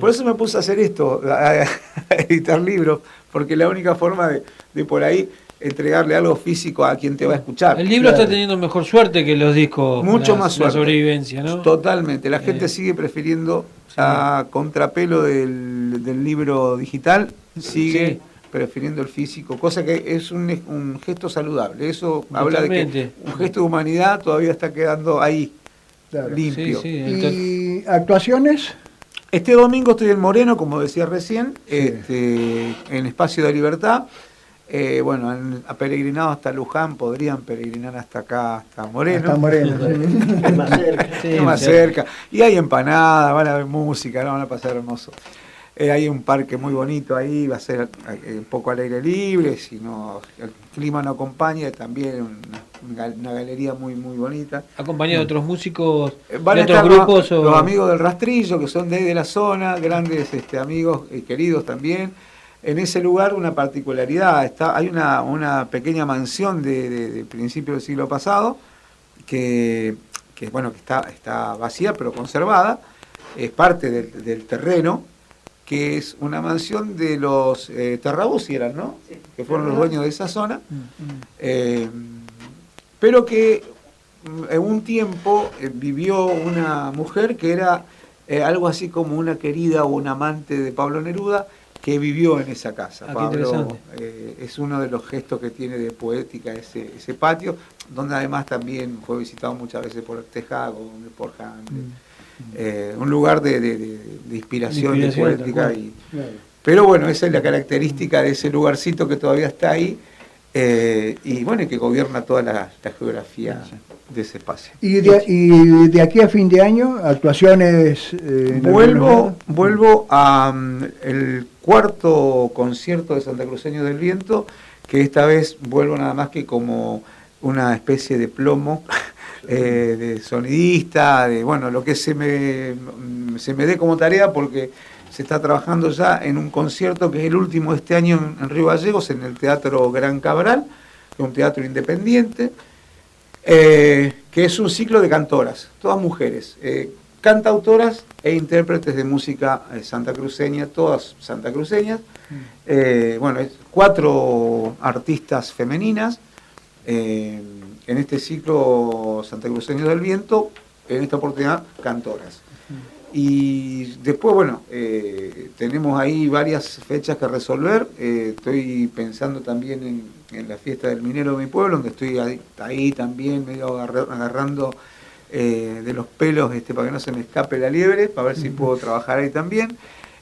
Por eso me puse a hacer esto, a editar libros, porque es la única forma de por ahí entregarle algo físico a quien te va a escuchar. El libro está teniendo mejor suerte que los discos. Mucho más suerte. La sobrevivencia, ¿no? Totalmente. La gente sigue prefiriendo, a contrapelo del libro digital, sigue prefiriendo el físico, cosa que es un gesto saludable. Eso habla de que un gesto de humanidad todavía está quedando ahí, limpio. ¿Y actuaciones? Este domingo estoy en Moreno, como decía recién, en Espacio de Libertad. Bueno, han peregrinado hasta Luján, podrían peregrinar hasta acá, hasta Moreno. Hasta Moreno, más cerca. Más cerca. Y hay empanadas, van a ver música, ¿no? Van a pasar hermoso. Hay un parque muy bonito ahí, va a ser un poco al aire libre, si no, el clima no acompaña, también una galería muy muy bonita. ¿Acompañado de otros músicos, van de a otros estar grupos? Los amigos del Rastrillo, que son de ahí de la zona, grandes amigos y queridos también. En ese lugar una particularidad, hay una pequeña mansión de principio del siglo pasado, que está vacía pero conservada, es parte del terreno, que es una mansión de los Terrabuzzi, eran, ¿no? Sí. Que fueron los dueños de esa zona, pero que en un tiempo vivió una mujer que era algo así como una querida o un amante de Pablo Neruda, que vivió en esa casa. Pablo es uno de los gestos que tiene de poética ese patio, donde además también fue visitado muchas veces por Tejado, por Hamlet. Un lugar de inspiración, de poética. Pero bueno, esa es la característica de ese lugarcito que todavía está ahí, y bueno, que gobierna toda la geografía de ese espacio. ¿Y de aquí a fin de año, actuaciones? Vuelvo a el cuarto concierto de Santa Cruceños del Viento, que esta vez vuelvo nada más que como una especie de plomo, de sonidista, lo que se me dé como tarea, porque se está trabajando ya en un concierto que es el último de este año en Río Gallegos, en el Teatro Gran Cabral, que es un teatro independiente, que es un ciclo de cantoras, todas mujeres, cantautoras e intérpretes de música santacruceña, todas santacruceñas, 4 artistas femeninas, en este ciclo Santacruceños del Viento, en esta oportunidad cantoras. Y después, tenemos ahí varias fechas que resolver. Estoy pensando también en la fiesta del minero de mi pueblo, donde estoy ahí también medio agarrando de los pelos para que no se me escape la liebre, para ver si puedo trabajar ahí también.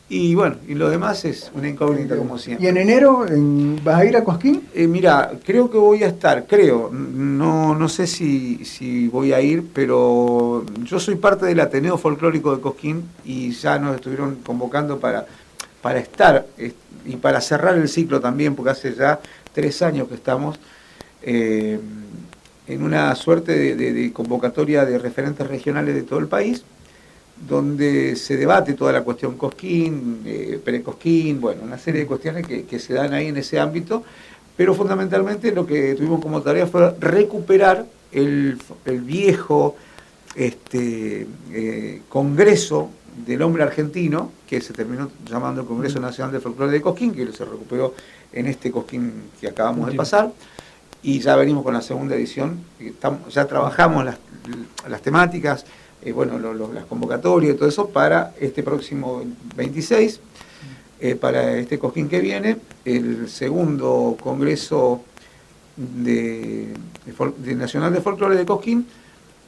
Y y lo demás es una incógnita como siempre. ¿Y en enero vas a ir a Cosquín? Mira, creo que voy a estar, no sé si voy a ir, pero yo soy parte del Ateneo Folclórico de Cosquín y ya nos estuvieron convocando para estar y para cerrar el ciclo también, porque hace ya 3 años que estamos en una suerte de convocatoria de referentes regionales de todo el país, donde se debate toda la cuestión Cosquín, Pre-Cosquín, una serie de cuestiones que se dan ahí en ese ámbito, pero fundamentalmente lo que tuvimos como tarea fue recuperar el viejo Congreso del Hombre Argentino, que se terminó llamando el Congreso Nacional de Folclore de Cosquín, que se recuperó en este Cosquín que acabamos de pasar, y ya venimos con la segunda edición, ya trabajamos las temáticas, las convocatorias y todo eso para este próximo 26, para este Cosquín que viene, el segundo Congreso Nacional de Folclore de Cosquín,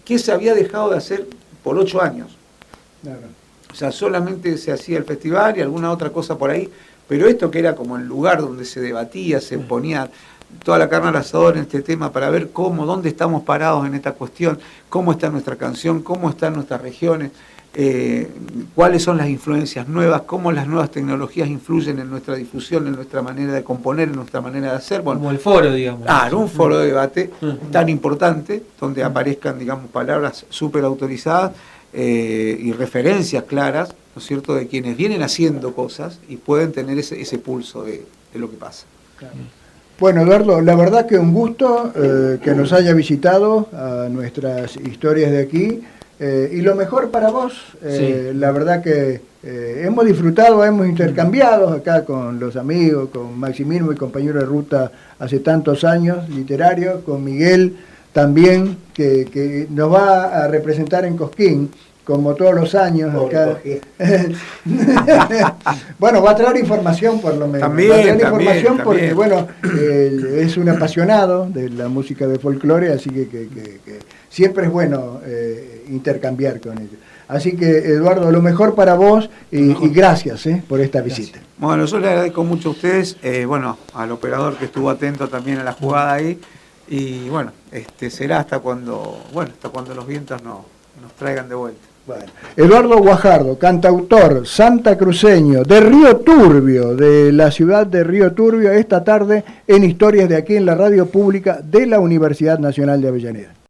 que se había dejado de hacer por 8 años. Claro. O sea, solamente se hacía el festival y alguna otra cosa por ahí, pero esto que era como el lugar donde se debatía, se ponía toda la carne al asador en este tema para ver dónde estamos parados en esta cuestión, cómo está nuestra canción, cómo están nuestras regiones, cuáles son las influencias nuevas, cómo las nuevas tecnologías influyen en nuestra difusión, en nuestra manera de componer, en nuestra manera de hacer. Bueno, como el foro, digamos. Claro, un foro de debate tan importante, donde aparezcan, digamos, palabras súper autorizadas y referencias claras, ¿no es cierto?, de quienes vienen haciendo cosas y pueden tener ese pulso de lo que pasa. Claro. Bueno, Eduardo, la verdad que un gusto que nos haya visitado a nuestras historias de aquí. Y lo mejor para vos, la verdad que hemos disfrutado, hemos intercambiado acá con los amigos, con Maximino, mi compañero de ruta hace tantos años, literario, con Miguel también, que nos va a representar en Cosquín, como todos los años acá. Bueno, va a traer información por lo menos. También, va a traer información también. porque, bueno, es un apasionado de la música de folclore, así que siempre es bueno intercambiar con ellos. Así que, Eduardo, lo mejor para vos y gracias por esta visita. Bueno, yo le agradezco mucho a ustedes, bueno, al operador que estuvo atento también a la jugada ahí, y bueno, será hasta cuando los vientos nos traigan de vuelta. Bueno, Eduardo Guajardo, cantautor santacruceño de Río Turbio, de la ciudad de Río Turbio, esta tarde en Historias de aquí en la radio pública de la Universidad Nacional de Avellaneda.